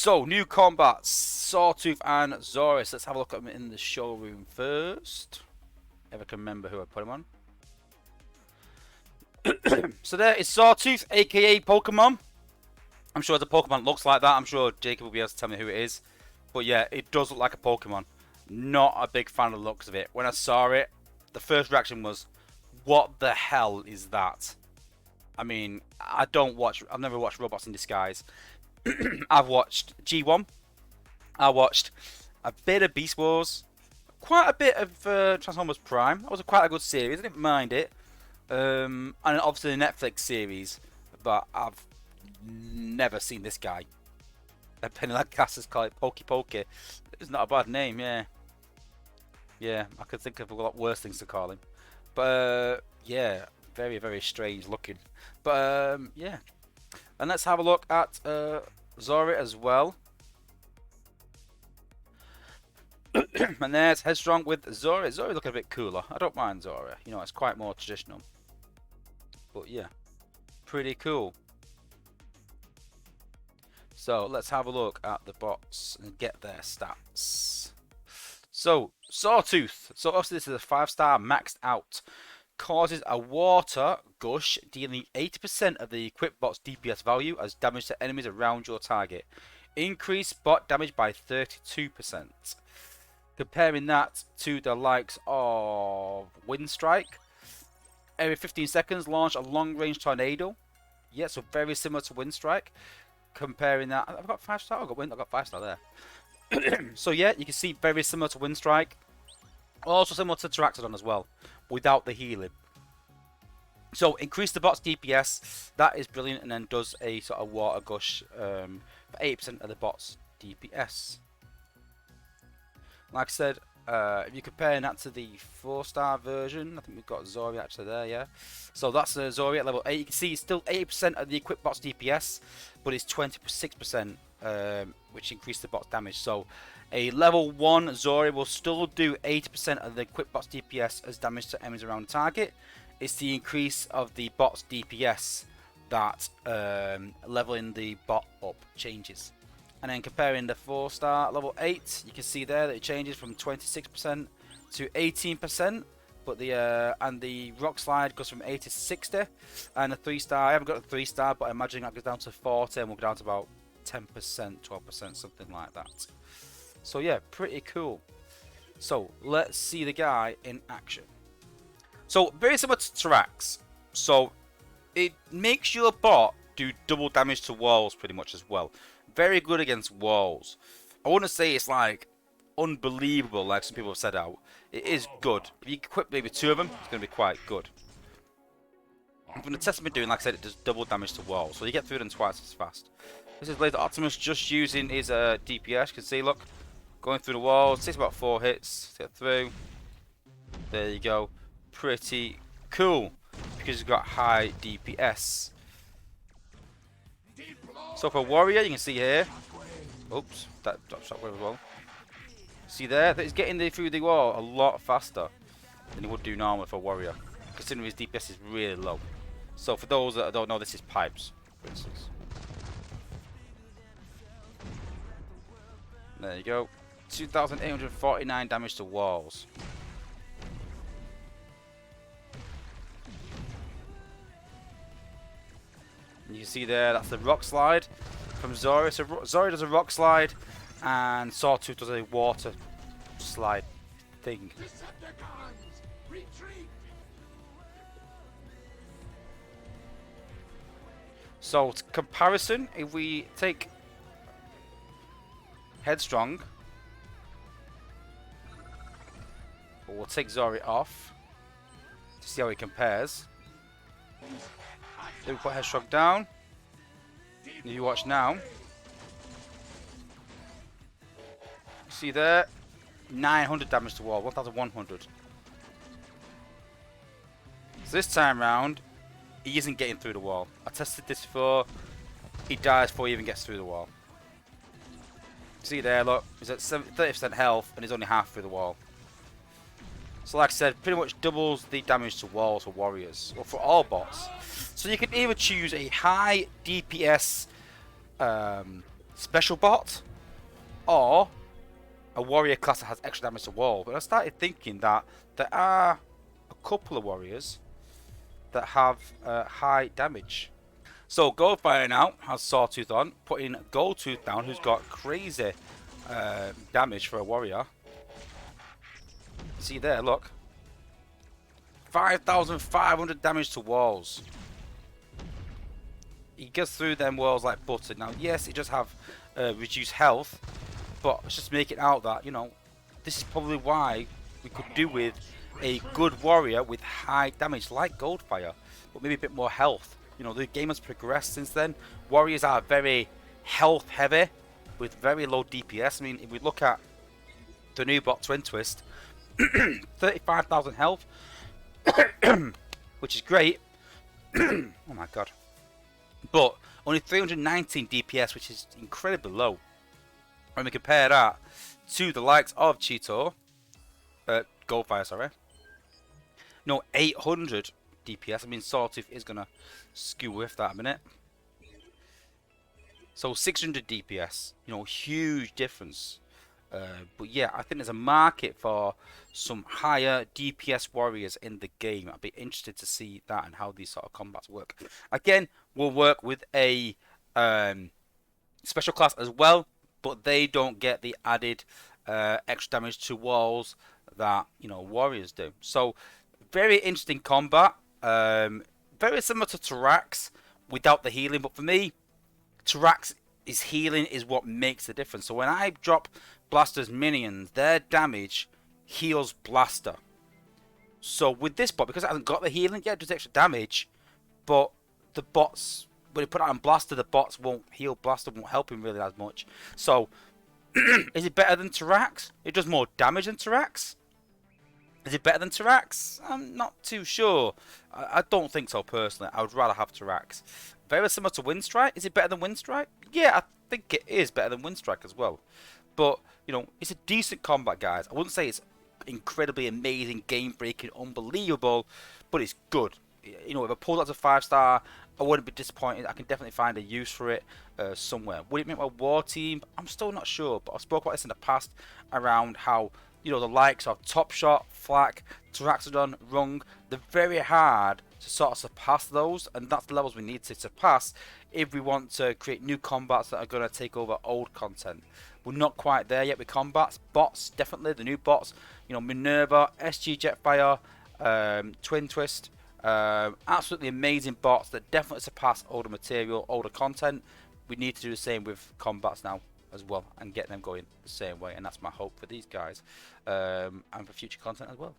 So, new combat, Sawtooth and Zori. So let's have a look at them in the showroom first. If I can remember who I put him on. So there is Sawtooth, aka Pokemon. I'm sure the Pokemon looks like that. I'm sure Jacob will be able to tell me who it is. But yeah, it does look like a Pokemon. Not a big fan of the looks of it. When I saw it, the first reaction was, what the hell is that? I mean, I've never watched Robots in Disguise. I've watched G1. I watched a bit of Beast Wars. Quite a bit of Transformers Prime. That was quite a good series. I didn't mind it. And obviously the Netflix series. But I've never seen this guy. Penny Ladcasters call it Pokey Pokey. It's not a bad name, yeah. Yeah, I could think of a lot worse things to call him. But yeah, very, very strange looking. But yeah. And let's have a look at Zori as well. And there's Headstrong with Zori. Zori looking a bit cooler. I don't mind Zori. You know, it's quite more traditional. But yeah, pretty cool. So let's have a look at the bots and get their stats. So Sawtooth. So obviously this is a 5-star maxed out. Causes a water gush, dealing 80% of the equipped bot's DPS value as damage to enemies around your target. Increase bot damage by 32%. Comparing that to the likes of Windstrike. Every 15 seconds, launch a long-range tornado. Yeah, so very similar to Windstrike. Comparing that, I've got 5-star. I've got 5-star there. So yeah, you can see very similar to Windstrike. Also similar to Terraxodon as well, without the healing. So increase the bot's DPS. That is brilliant, and then does a sort of water gush for 8% of the bot's DPS. Like I said, if you're comparing that to the 4-star version, I think we've got Zori actually there, yeah. So that's Zori at level 8. You can see it's still 80% of the equipped bot's DPS, but it's 26%, which increased the bot's damage. So a level 1 Zori will still do 80% of the equipped bot's DPS as damage to enemies around the target. It's the increase of the bot's DPS that leveling the bot up changes. And then comparing the 4-star level 8, you can see there that it changes from 26% to 18%. But the rock slide goes from 80 to 60. And the 3-star, I haven't got the 3-star, but I imagine that goes down to 40 and will go down to about 10%, 12%, something like that. So yeah, pretty cool. So let's see the guy in action. So very similar to Terax. So it makes your bot do double damage to walls pretty much as well. Very good against walls. I wouldn't say it's like unbelievable like some people have said out. It is good. If you equip maybe 2 of them, it's going to be quite good. And from the test I've been doing, like I said, it does double damage to walls. So you get through them twice as fast. This is Laser Optimus just using his DPS. You can see, look, going through the walls. It takes about 4 hits to get through. There you go. Pretty cool. Because he's got high DPS. So for Warrior, you can see here. Oops, that dropped shockwave as well. See there that he's getting through the wall a lot faster than he would do normally for Warrior, considering his DPS is really low. So for those that don't know, this is Pipes, for instance. There you go. 2,849 damage to walls. And you can see there, that's the rock slide from Zori. So Zori does a rock slide, and Sawtooth does a water slide thing. So comparison, if we take Headstrong, we'll take Zori off to see how he compares. Then we put Headstrong down. If you watch now, see there, 900 damage to wall, 1,100. So this time round, he isn't getting through the wall. I tested this before. He dies before he even gets through the wall. See there, look, he's at 30% health and he's only half through the wall. So like I said, pretty much doubles the damage to walls for warriors, or for all bots. So you can either choose a high DPS special bot or a warrior class that has extra damage to wall. But I started thinking that there are a couple of warriors that have high damage. So Goldfire now has Sawtooth on, putting Goldtooth down, who's got crazy damage for a warrior. See there, look. 5,500 damage to walls. He gets through them walls like butter. Now, yes, he does have reduced health, but let's just make it out that, you know, this is probably why we could do with a good warrior with high damage like Goldfire, but maybe a bit more health. You know, the game has progressed since then. Warriors are very health heavy with very low DPS. I mean, if we look at the new bot Twin Twist, 35,000 health, which is great. Oh my god. But only 319 DPS, which is incredibly low. When we compare that to the likes of Cheetor, Goldfire, sorry. No, 800 DPS. I mean, Sawtooth is going to skew with that a minute. So 600 DPS, you know, huge difference. But yeah, I think there's a market for some higher DPS warriors in the game. I'd be interested to see that and how these sort of combats work. Again, we'll work with a special class as well, but they don't get the added extra damage to walls that, you know, warriors do. So very interesting combat. Very similar to Tyrax without the healing, but for me, Tyrax is healing is what makes the difference. So when I drop Blaster's minions, their damage heals Blaster. So with this bot, because it hasn't got the healing yet, it does extra damage, but the bots, when you put it on Blaster, the bots won't heal Blaster, won't help him really as much. So is it better than Tyrax? It does more damage than Tyrax. Is it better than Tyrax? I'm not too sure. I don't think so personally. I would rather have Tyrax. Very similar to Windstrike. Is it better than Windstrike? Yeah, I think it is better than Windstrike as well. But, you know, it's a decent combat, guys. I wouldn't say it's incredibly amazing, game-breaking, unbelievable, but it's good. You know, if I pulled out to 5-star, I wouldn't be disappointed. I can definitely find a use for it somewhere. Would it make my war team? I'm still not sure, but I've spoken about this in the past around how, you know, the likes of Top Shot, Flak, Tyraxodon, Rung, they're very hard to sort of surpass those, and that's the levels we need to surpass if we want to create new combats that are going to take over old content. We're not quite there yet with combats. Bots, definitely, the new bots, you know, Minerva, SG Jetfire, Twin Twist, absolutely amazing bots that definitely surpass older material, older content. We need to do the same with combats now as well and get them going the same way, and that's my hope for these guys and for future content as well.